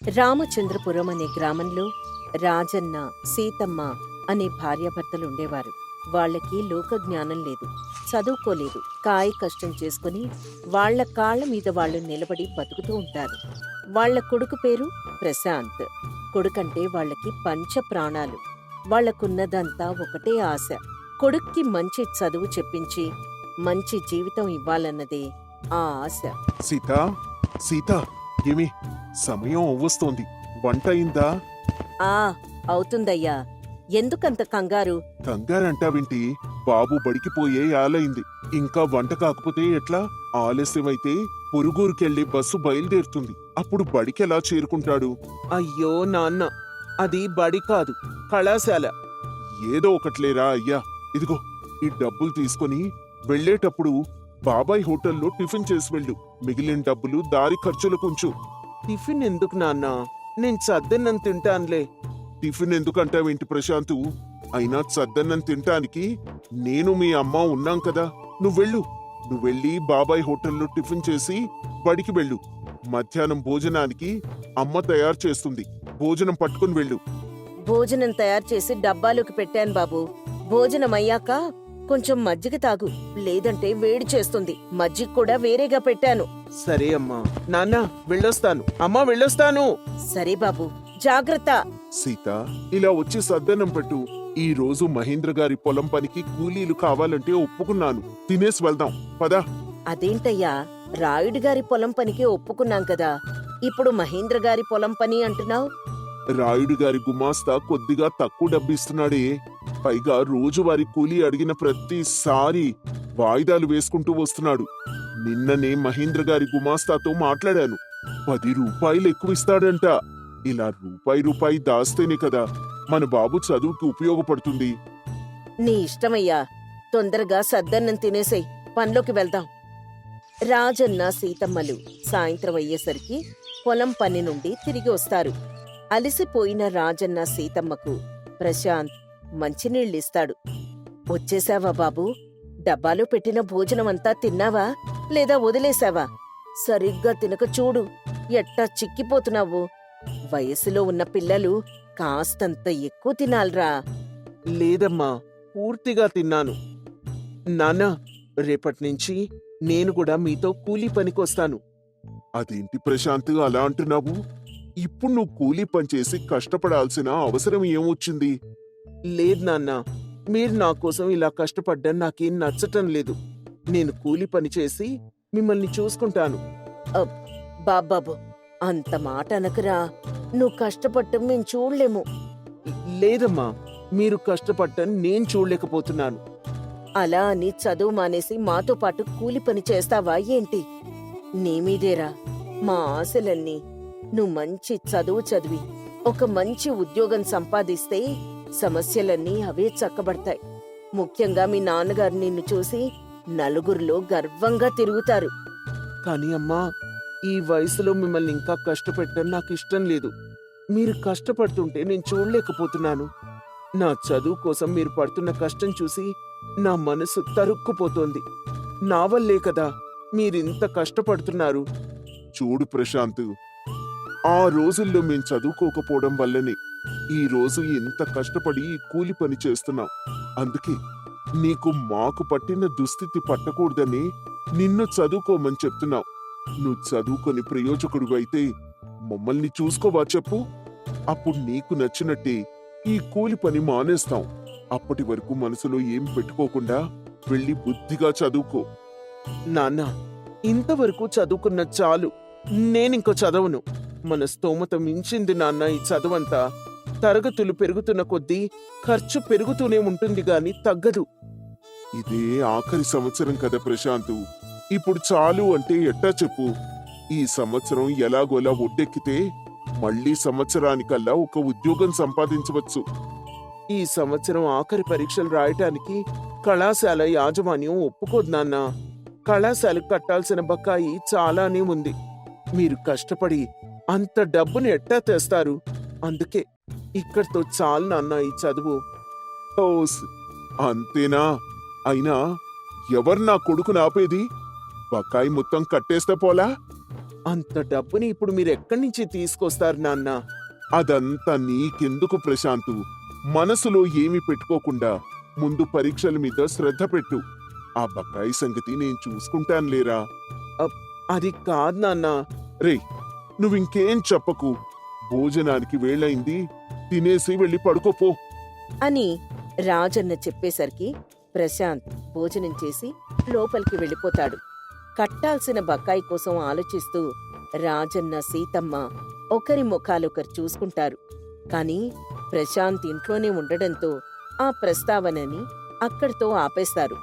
రామచంద్రపురం అనే గ్రామంలో రాజన్న, సీతమ్మ అనే భార్యాభర్తలుండేవారు. వాళ్ళకి లోకజ్ఞానం లేదు, చదువుకోలేదు. కాయ కష్టం చేసుకుని వాళ్ళ కాళ్ల మీద వాళ్ళు నిలబడి బతుకుతూ ఉంటారు. వాళ్ళ కొడుకు పేరు ప్రశాంత్. కొడుకంటే వాళ్ళకి పంచ ప్రాణాలు. వాళ్లకున్నదంతా ఒకటే ఆశ, కొడుక్కి మంచి చదువు చెప్పించి మంచి జీవితం ఇవ్వాలన్నదే ఆ ఆశ. సీతా, సీతా, ఏమి సమయం అవ్వస్తోంది, వంట అయిందా? ఆ అవుతుందయ్యా, ఎందుకంత కంగారు? కంగారంటావింటి? బాబు బడికి పోయే ఆలైంది, ఇంకా వంట కాకపోతే ఎట్లా? ఆలస్యమైతే పొరుగురికెళ్లి బస్సు బయలుదేరుతుంది, అప్పుడు బడికెలా చేరుకుంటాడు? అయ్యో నాన్న, అది బడి కాదు, కళాశాల. ఏదో ఒకట్లేరా అయ్యా. ఇదిగో ఈ డబ్బులు తీసుకొని వెళ్ళేటప్పుడు బాబాయ్ హోటల్లో టిఫిన్ చేసి వెళ్ళు, మిగిలిన డబ్బులు దారి ఖర్చులకుంచు. టిఫిన్ ఎందుకు నాన్న, నేను చద్దన్నం తింటానులే. టిఫిన్ ఎందుకంటావేంటి ప్రశాంతు? అయినా చద్దన్నం తింటానికి నేను మీ అమ్మ ఉన్నాం కదా. నువ్వెళ్ళి బాబాయ్ హోటల్లో టిఫిన్ చేసి బడికి వెళ్ళు. మధ్యాహ్నం భోజనానికి అమ్మ తయారు చేస్తుంది, భోజనం పట్టుకుని వెళ్ళు. భోజనం తయారు చేసి డబ్బాలోకి పెట్టాను బాబు. భోజనం అయ్యాక కొంచెం మజ్జిగ తాగు, లేదంటే వేడి చేస్తుంది. మజ్జిగ కూడా వేరేగా పెట్టాను. సరే అమ్మా. నాన్న వెళ్ళొస్తాను, అమ్మా వెళ్ళొస్తాను. సరే బాబు, జాగ్రత్త. సీత, ఇలా వచ్చి సద్దన్నం పెట్టు. ఈ రోజు మహేంద్ర గారి పొలం పనికి కూలీలు కావాలంటే ఒప్పుకున్నాను, తినేసి వెళ్దాం పదా. అదేంటయ్యా, రాయుడు గారి పొలం పనికి ఒప్పుకున్నాం కదా, ఇప్పుడు మహేంద్ర గారి పొలం పని అంటున్నావు? రాయుడు గారి గుమాస్తా కొద్దిగా తక్కువ డబ్బిస్తున్నాడే, పైగా రోజువారి కూలీ అడిగిన ప్రతిసారి వాయిదాలు వేసుకుంటూ వస్తున్నాడు. నిన్ననే మహేంద్ర గారి గుమాస్తాతో మాట్లాడాను, 10 రూపాయలు ఎక్కువ ఇస్తాడంట. ఇలా రూపాయి దాస్తేనే కదా మన బాబు చదువుకి ఉపయోగపడుతుంది. నీ ఇష్టమయ్యా, తొందరగా సద్దన్నం తినేసేయ్, పనిలోకి వెళ్దాం. రాజన్న, సీతమ్మలు సాయంత్రం అయ్యేసరికి పొలం పని నుండి తిరిగి వస్తారు. అలిసిపోయిన రాజన్న సీతమ్మకు ప్రశాంత్ మంచినీళ్ళిస్తాడు. వచ్చేశావా బాబూ? డబ్బాలో పెట్టిన భోజనమంతా తిన్నావా, లేదా వదిలేశావా? సరిగ్గా తినక చూడు, ఎట్టా చిక్కిపోతున్నావు. వయసులో ఉన్న పిల్లలు కాస్తంత ఎక్కువ తినాల్రా. లేదమ్మా, పూర్తిగా తిన్నాను. నాన్న, రేపట్నుంచి నేను కూడా మీతో కూలీ పనికొస్తాను. అదేంటి ప్రశాంత్ అలా అంటున్నావు? ఇప్పుడు నువ్వు కూలీ పనిచేసి కష్టపడాల్సిన అవసరం ఏమొచ్చింది? లేదు నాన్న, మీరు నా కోసం ఇలా కష్టపడ్డం నాకేం నచ్చటం లేదు. నేను కూలీ పని చేసి మిమ్మల్ని చూసుకుంటాను. బాబాబు, అంత మాట అనకురా. నువ్వు కష్టపడటం మేం చూడలేము. లేదమ్మా, మీరు కష్టపడ్డం నేను చూడలేకపోతున్నాను. అలా అని చదువు మానేసి మాతో పాటు కూలి పని చేస్తావా ఏంటి? నీమీదేరా మా ఆశలన్నీ. నువ్వు మంచి చదువు చదివి ఒక మంచి ఉద్యోగం సంపాదిస్తే సమస్యలన్నీ అవే చక్కబడతాయి. ముఖ్యంగా మీ నాన్నగారు నిన్ను చూసి నలుగురిలో గర్వంగా తిరుగుతారు. కానీ అమ్మా, ఈ వయసులో మిమ్మల్ని ఇంకా కష్టపెట్టడం నాకు ఇష్టం లేదు. మీరు కష్టపడుతుంటే నేను చూడలేకపోతున్నాను. నా చదువు కోసం మీరు పడుతున్న కష్టం చూసి నా మనసు తరుక్కుపోతోంది. నా వల్లే కదా మీరింత కష్టపడుతున్నారు. చూడు ప్రశాంత్, ఆ రోజుల్లో మేం చదువుకోకపోవడం వల్లనే ఈ రోజు ఇంత కష్టపడి ఈ కూలి పని చేస్తున్నాం. అందుకే నీకు మాకు పట్టిన దుస్థితి పట్టకూడదని నిన్ను చదువుకోమని చెప్తున్నాం. నువ్వు చదువుకొని ప్రయోజకుడు అయితే మమ్మల్ని చూసుకోవా చెప్పు? అప్పుడు నీకు నచ్చినట్టే ఈ కూలి పని మానేస్తాం. అప్పటి వరకు మనసులో ఏం పెట్టుకోకుండా వెళ్ళి బుద్ధిగా చదువుకో. నాన్న, ఇంతవరకు చదువుకున్న చాలు, నేనింకో చదవను. మన స్తోమత మించింది నాన్న ఈ చదువంతా. తరగతులు పెరుగుతున్న కొద్దీ ఖర్చు పెరుగుతూనే ఉంటుంది గాని తగ్గదు. ఇదే ఆఖరి సంవత్సరం కదా ప్రశాంతు, ఇప్పుడు చాలు అంటే ఎట్టా చెప్పు? ఈ సంవత్సరం ఎలాగోలా ఒడ్డెక్కితే మళ్ళీ సంవత్సరానికల్లా ఒక ఉద్యోగం సంపాదించవచ్చు. ఈ సంవత్సరం ఆఖరి పరీక్షలు రాయటానికి కళాశాల యాజమాన్యం ఒప్పుకోదు నాన్న. కళాశాలకు కట్టాల్సిన బకాయి చాలానే ఉంది. మీరు కష్టపడి అంత డబ్బుని ఎట్టా తెస్తారు? అందుకే ఇక్కడితో చాలు నాన్న ఈ చదువు. ఓస్, అంతేనా? అయినా ఎవరు నా కొడుకుని ఆపేది? బకాయి మొత్తం కట్టేస్తే పోలా? అంత డబ్బుని ఇప్పుడు మీరు ఎక్కడి నుంచి తీసుకొస్తారు నాన్న? అదంతా నీకెందుకు ప్రశాంతు? మనసులో ఏమీ పెట్టుకోకుండా ముందు పరీక్షల మీద శ్రద్ధ పెట్టు. ఆ బకాయి సంగతి నేను చూసుకుంటానులేరా. అది కాదు నాన్న. రేయ్, నువ్వింకేం చెప్పకు. భోజనానికి వేళయింది, తినేసి వెళ్ళి పడుకోపో. అని రాజన్న చెప్పేసరికి ప్రశాంత్ భోజనం చేసి లోపలికి వెళ్ళిపోతాడు. కట్టాల్సిన బకాయి కోసం ఆలోచిస్తూ రాజన్న, సీతమ్మ ఒకరి ముఖాలొకరు చూసుకుంటారు. కాని ప్రశాంత్ ఇంట్లోనే ఉండడంతో ఆ ప్రస్తావనని అక్కడితో ఆపేస్తారు.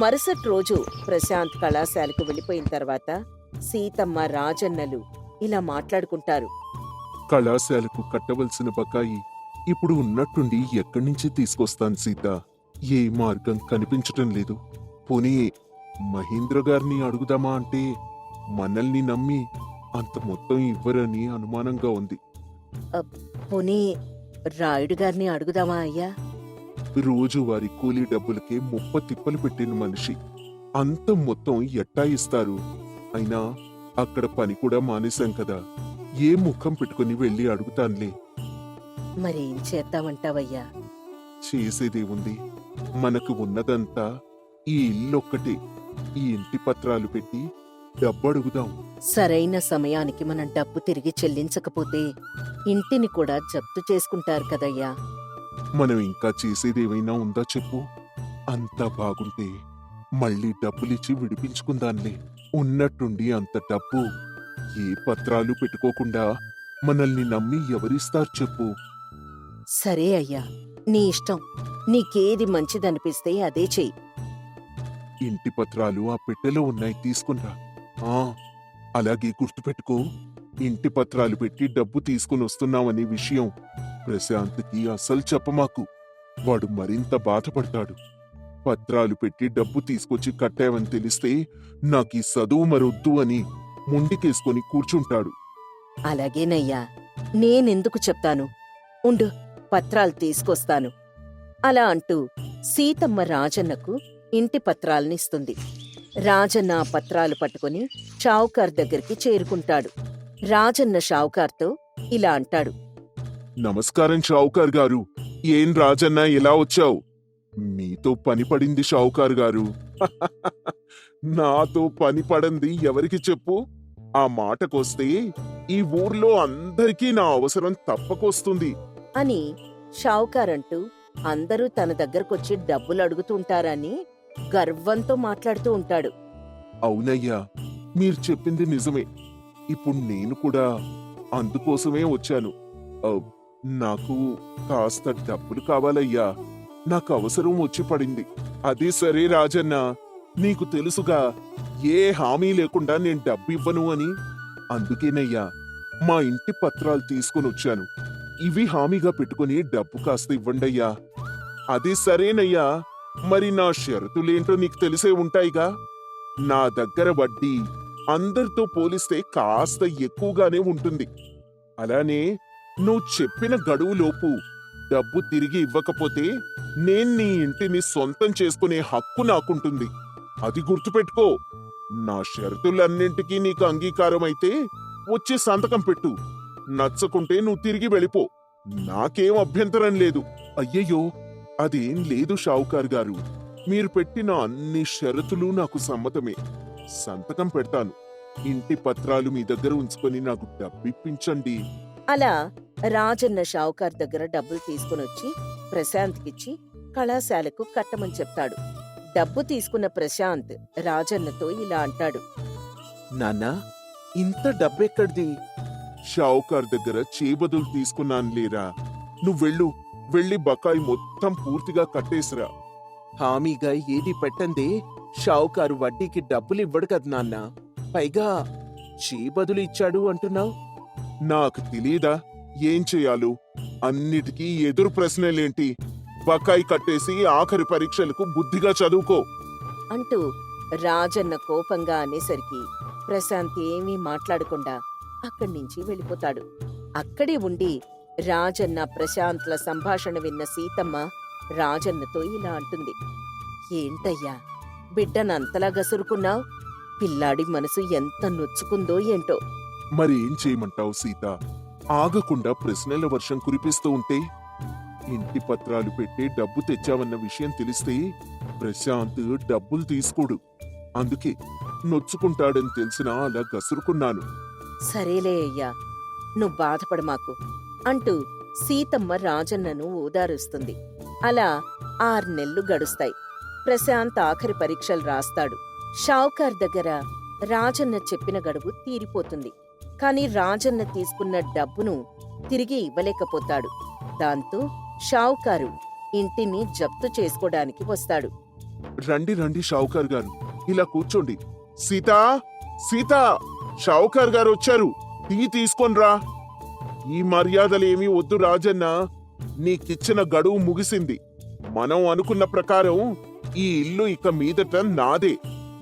మరుసటి రోజు ప్రశాంత్ కళాశాలకు వెళ్ళిపోయిన తర్వాత సీతమ్మ, రాజన్నలు ఇలా మాట్లాడుకుంటారు. కళాశాలకు కట్టవలసిన బకాయి ఇప్పుడు ఉన్నట్టుండి ఎక్కడి నుంచి తీసుకొస్తాను సీత? ఏ మార్గం కనిపించటం లేదు. పోనీ మహేంద్ర గారిని అడుగుదామా అంటే మనల్ని నమ్మి అంత మొత్తం ఇవ్వరని అనుమానంగా ఉంది. పోనీ రాయుడు గారిని అడుగుదామా అయ్యా? రోజువారి కూలీ డబ్బులకే తిప్పలు పెట్టిన మనిషి అంత మొత్తం ఎట్టా ఇస్తారు? అయినా అక్కడ పని కూడా మానేశాం కదా, ఏ ముఖం పెట్టుకుని వెళ్ళి అడుగుతానులే. మరేం చేద్దామంటావయ్యా? చేసేదేముంది, మనకు ఉన్నదంతా ఈ ఇల్లొక్కటే. ఈ ఇంటి పత్రాలు పెట్టి డబ్బు అడుగుదాం. సరైన సమయానికి మనం డబ్బు తిరిగి చెల్లించకపోతే ఇంటిని కూడా జప్తు చేసుకుంటారు కదయ్యా. మనం ఇంకా చేసేదేమైనా ఉందా చెప్పు? అంతా బాగుంటే మళ్ళీ డబ్బులిచ్చి విడిపించుకుందాన్లే. ఉన్నట్టుండి అంత డబ్బు ఏ పత్రాలు పెట్టుకోకుండా మనల్ని నమ్మి ఎవరిస్తారు చెప్పు? సరే అయ్యా, నీ ఇష్టం. నీకేది మంచిదనిపిస్తే అదే చెయ్యి. ఇంటి పత్రాలు ఆ పెట్టెలో ఉన్నాయి, తీసుకున్నా. అలాగే గుర్తుపెట్టుకో, ఇంటి పత్రాలు పెట్టి డబ్బు తీసుకుని వస్తున్నామనే విషయం ప్రశాంత్కి అసలు చెప్పమాకు. వాడు మరింత బాధపడతాడు. పత్రాలు పెట్టి డబ్బు తీసుకొచ్చి కట్టావని తెలిస్తే నాకీ చదువు మరొద్దు అని ముండికేసుకొని కూర్చుంటాడు. అలాగేనయ్యా, నేనెందుకు చెప్తాను, ఉండు, పత్రాలు తీసుకొస్తాను. అలా అంటూ సీతమ్మ రాజన్నకు ఇంటి పత్రాలనిస్తుంది. రాజన్న ఆ పత్రాలు పట్టుకుని షావుకార్ దగ్గరికి చేరుకుంటాడు. రాజన్న షావుకార్తో ఇలా అంటాడు. నమస్కారం షావుకార్ గారు. ఏం రాజన్న, ఎలా వచ్చావు? మీతో పని పడింది షావుకార్ గారు. నాతో పని పడంది ఎవరికి చెప్పు? ఆ మాటకొస్తే ఈ ఊర్లో అందరికీ నా అవసరం తప్పకొస్తుంది అని షావుకారంటూ అందరూ తన దగ్గరకొచ్చి డబ్బులు అడుగుతుంటారని గర్వంతో మాట్లాడుతూ ఉంటాడు. అవునయ్యా, మీరు చెప్పింది నిజమే. ఇప్పుడు నేను కూడా అందుకోసమే వచ్చాను. నాకు కాస్త డబ్బులు కావాలయ్యా. నాకు అవసరం వచ్చి పడింది. అదే సరే రాజన్న, నీకు తెలుసుగా ఏ హామీ లేకుండా నేను డబ్బు ఇవ్వను అని. అందుకేనయ్యా మా ఇంటి పత్రాలు తీసుకుని వచ్చాను. ఇవి హామీగా పెట్టుకుని డబ్బు కాస్త ఇవ్వండయ్యా. అది సరేనయ్యా, మరి నా షరతులేంటో నీకు తెలిసే ఉంటాయిగా. నా దగ్గర వడ్డీ అందరితో పోలిస్తే కాస్త ఎక్కువగానే ఉంటుంది. అలానే నువ్వు చెప్పిన గడువులోపు డబ్బు తిరిగి ఇవ్వకపోతే నేను నీ ఇంటిని సొంతం చేసుకునే హక్కు నాకుంటుంది. అది గుర్తుపెట్టుకో. నా షరతులన్నింటికీ నీకు అంగీకారమైతే వచ్చి సంతకం పెట్టు. నచ్చకుంటే నువ్వు తిరిగి వెళ్ళిపో. నాకేం అభ్యంతరం లేదు. అయ్యయ్యో, అదేం లేదు షావుకార్ గారు. మీరు పెట్టిన అన్ని షరతులు నాకు సమ్మతమే. సంతకం పెడతాను. ఇంటి పత్రాలు మీ దగ్గర ఉంచుకొని నాకు డబ్బిప్పించండి. అలా రాజన్న షావుకార్ దగ్గర డబ్బులు తీసుకునొచ్చి ప్రశాంత్కిచ్చి కళాశాలకు కట్టమని చెప్తాడు. డబ్బు తీసుకున్న ప్రశాంత్ రాజన్నతో ఇలా అంటాడు. నాన్నా, ఇంత డబ్బెక్కడిది? షావుకార్ దగ్గర చేబదులు తీసుకున్నాను లేరా. నువ్వెళ్ళు, వెళ్ళి బకాయి మొత్తం పూర్తిగా కట్టేసిరా. హామీగా ఏది పెట్టందే షావుకారు వడ్డీకి డబ్బులు ఇవ్వడు కదా నాన్న. పైగా బదులు ఇచ్చాడు అంటున్నావు. నాకు తెలీదా ఏం చెయ్యాలో? అన్నిటికీ ఎదురు ప్రశ్నలేంటి? బకాయి కట్టేసి ఆఖరి పరీక్షలకు బుద్ధిగా చదువుకో అంటూ రాజన్న కోపంగా అనేసరికి ప్రశాంత్ ఏమీ మాట్లాడకుండా అక్కడి నుంచి వెళ్ళిపోతాడు. అక్కడే ఉండి రాజన్న, ప్రశాంత్ల సంభాషణ విన్న సీతమ్మ రాజన్నతో ఇలా అంటుంది. ఏంటయ్యా, బిడ్డనంతలా గసురుకున్నావ్? పిల్లాడి మనసు ఎంత నొచ్చుకుందో ఏంటో. మరి ఏం చేయమంటావు సీత? ఆగకుండా ప్రశ్నల వర్షం కురిపిస్తూ ఉంటే ఇంటి పత్రాలు పెట్టి డబ్బు తెచ్చావన్న విషయం తెలిస్తే ప్రశాంత్ డబ్బులు తీసుకోడు. అందుకే నొచ్చుకుంటాడని తెలిసినా అలా గసురుకున్నాను. సరేలే అయ్యా, నువ్వు బాధపడ మాకు అంటూ సీతమ్మ రాజన్నను ఓదారుస్తుంది. అలా 6 నెలలు గడుస్తాయి. ప్రశాంత్ ఆఖరి పరీక్షలు రాస్తాడు. షావుకార్ దగ్గర రాజన్న చెప్పిన గడువు తీరిపోతుంది. కాని రాజన్న తీసుకున్న డబ్బును తిరిగి ఇవ్వలేకపోతాడు. దాంతో షావుకారు ఇంటిని జప్తు చేసుకోడానికి వస్తాడు. రండి రండి షావుకార్ గారు, ఇలా కూర్చోండి. సీతా, సీతా, షావుకార్ గారు వచ్చారు, టీ తీసుకొనిరా. ఈ మర్యాదలేమీ వద్దు రాజన్న, నీకిచ్చిన గడువు ముగిసింది. మనం అనుకున్న ప్రకారం ఈ ఇల్లు ఇక మీదట నాదే.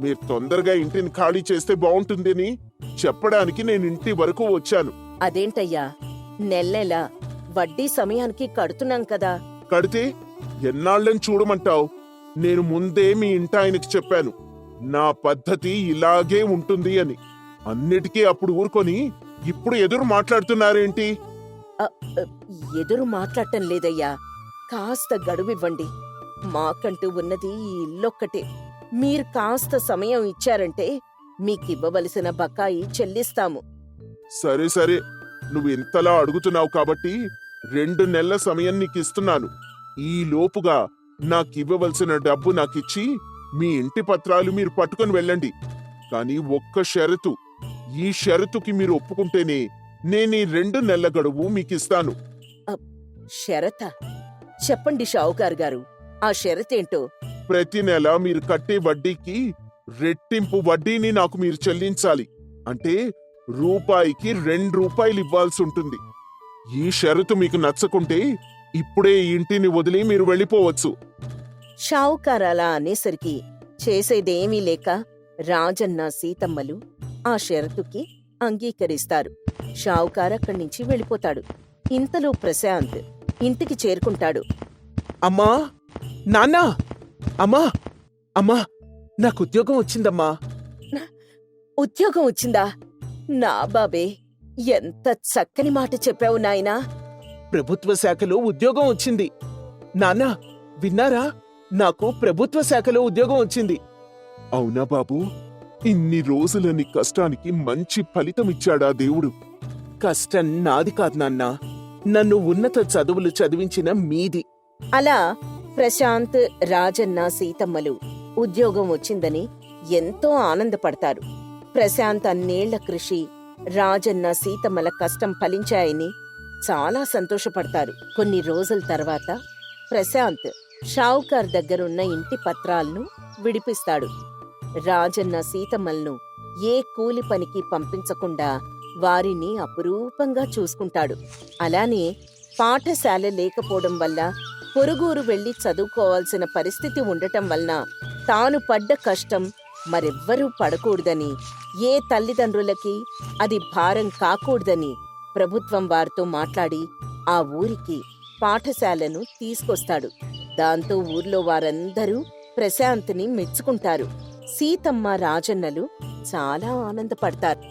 మీరు తొందరగా ఇంటిని ఖాళీ చేస్తే బావుంటుందని చెప్పడానికి నేను ఇంటి వరకు వచ్చాను. అదేంటయ్యా, నెలెలా వడ్డీ సమయానికి కడుతున్నాం కదా. కడితే ఎన్నాళ్ళని చూడమంటావు? నేను ముందే మీ ఇంటాయనకి చెప్పాను, నా పద్ధతి ఇలాగే ఉంటుంది అని. అన్నిటికీ అప్పుడు ఊరుకొని ఇప్పుడు ఎదురు మాట్లాడుతున్నారేంటి? ఎదురు మాట్లాడటం లేదయ్యా, కాస్త గడువివ్వండి. మాకంటూ ఉన్నది ఈ ఇల్లొక్కటే. మీరు కాస్త సమయం ఇచ్చారంటే మీకివ్వవలసిన బకాయి చెల్లిస్తాము. సరే సరే, నువ్వు ఇంతలా అడుగుతున్నావు కాబట్టి 2 నెలల సమయం నీకిస్తున్నాను. ఈ లోపుగా నాకివ్వవలసిన డబ్బు నాకిచ్చి మీ ఇంటి పత్రాలు మీరు పట్టుకొని వెళ్ళండి. కానీ ఒక్క షరతు, ఈ షరతుకి మీరు ఒప్పుకుంటేనే నేను ఈ 2 నెలల గడువు మీకిస్తాను. షరత? చెప్పండి షావుకారు గారు, ఆ షరతేంటో. ప్రతి నెల మీరు కట్టే వడ్డీకి రెట్టింపు వడ్డీని నాకు మీరు చెల్లించాలి. అంటే రూపాయికి 2 రూపాయలు ఇవ్వాల్సి ఉంటుంది. ఈ షరతు మీకు నచ్చకుంటే ఇప్పుడే ఈ ఇంటిని వదిలి మీరు వెళ్ళిపోవచ్చు. షావుకారు అలా అనేసరికి చేసేదేమీ లేక రాజన్న సీతమ్మలు ఆ షరతుకి అంగీకరిస్తారు. షావుకారు అక్కడి నుంచి వెళ్ళిపోతాడు. ఇంతలో ప్రశాంత్ ఇంటికి చేరుకుంటాడు. అమ్మా, నాన్నా, అమ్మా, అమ్మా, నాకు ఉద్యోగం వచ్చిందమ్మా. ఉద్యోగం వచ్చిందా? నా బాబే, ఎంత చక్కని మాట చెప్పావు నాయనా. ప్రభుత్వ శాఖలో ఉద్యోగం వచ్చింది. నాన్నా, విన్నారా? నాకు ప్రభుత్వ శాఖలో ఉద్యోగం వచ్చింది. అవునా బాబూ? ఇన్ని రోజుల నీ కష్టానికి మంచి ఫలితం ఇచ్చాడా దేవుడు? కష్టం నాది కాదు నాన్నా, నన్ను ఉన్నత చదువులు చదివించిన మీది. అలా ప్రశాంత్, రాజన్న, సీతమ్మలు ఉద్యోగం వచ్చిందని ఎంతో ఆనందపడతారు. ప్రశాంత్ అన్నేళ్ల కృషి, రాజన్న, సీతమ్మల కష్టం ఫలించాయని చాలా సంతోషపడతారు. కొన్ని రోజుల తర్వాత ప్రశాంత్ షావుకార్ దగ్గరున్న ఇంటి పత్రాలను విడిపిస్తాడు. రాజన్న, సీతమ్మలను ఏ కూలి పనికి పంపించకుండా వారిని అపురూపంగా చూసుకుంటాడు. అలానే పాఠశాల లేకపోవడం వల్ల పొరుగురు వెళ్లి చదువుకోవాల్సిన పరిస్థితి ఉండటం వలన తాను పడ్డ కష్టం మరెవ్వరూ పడకూడదని, ఏ తల్లిదండ్రులకి అది భారం కాకూడదని ప్రభుత్వం వారితో మాట్లాడి ఆ ఊరికి పాఠశాలను తీసుకొస్తాడు. దాంతో ఊర్లో వారందరూ ప్రశాంత్ని మెచ్చుకుంటారు. సీతమ్మ, రాజన్నలు చాలా ఆనందపడతారు.